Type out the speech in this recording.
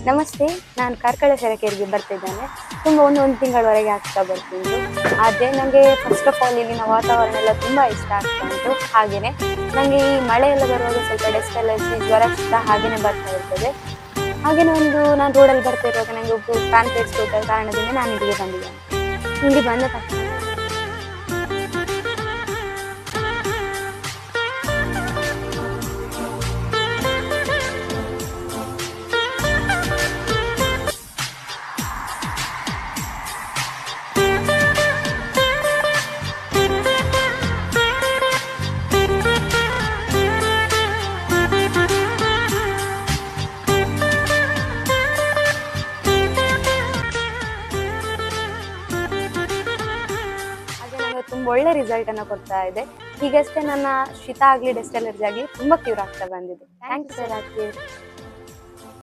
ನಮಸ್ತೆ, ನಾನು ಕಾರ್ಕಳ ಶರಕೇರಿಗೆ ಬರ್ತಿದ್ದೇನೆ. ತುಂಬ ಒಂದು ತಿಂಗಳವರೆಗೆ ಆಗ್ತಾ ಬರ್ತಿದ್ದು. ಆದರೆ ನನಗೆ ಫಸ್ಟ್ ಆಫ್ ಆಲ್ ಇಲ್ಲಿನ ವಾತಾವರಣ ಎಲ್ಲ ತುಂಬ ಇಷ್ಟ ಆಗ್ತಾ ಉಂಟು. ಹಾಗೆಯೇ ನನಗೆ ಈ ಮಳೆ ಎಲ್ಲ ಬರುವಾಗ ಸ್ವಲ್ಪ ಡಸ್ಟ್ ಅಲರ್ಜಿ, ಜ್ವರ ಶೀತ ಹಾಗೆಯೇ ಬರ್ತಾ ಇರ್ತದೆ. ಹಾಗೆಯೇ ನಾನು ರೋಡಲ್ಲಿ ಬರ್ತಿರುವಾಗ ನನಗೆ ಒಬ್ಬರು ಪ್ಯಾಂಪ್ಲೆಟ್ಸ್ ಕೊಟ್ಟ ಕಾರಣದಿಂದ ನಾನು ಇಲ್ಲಿಗೆ ಬಂದಿದ್ದೇನೆ. ಇಲ್ಲಿ ಬಂದ ತಕ್ಷಣ ತುಂಬ ಒಳ್ಳೆ ರಿಸಲ್ಟ್ ಅನ್ನು ಕೊಡ್ತಾ ಇದೆ. ಹೀಗಷ್ಟೇ ನನ್ನ ಶೀತ ಆಗಲಿ ಡಸ್ಟ್ ಅಲರ್ಜಿ ಆಗಲಿ ತುಂಬ ಕ್ಯೂರ್ ಆಗ್ತಾ ಬಂದಿದೆ. Thank you sir.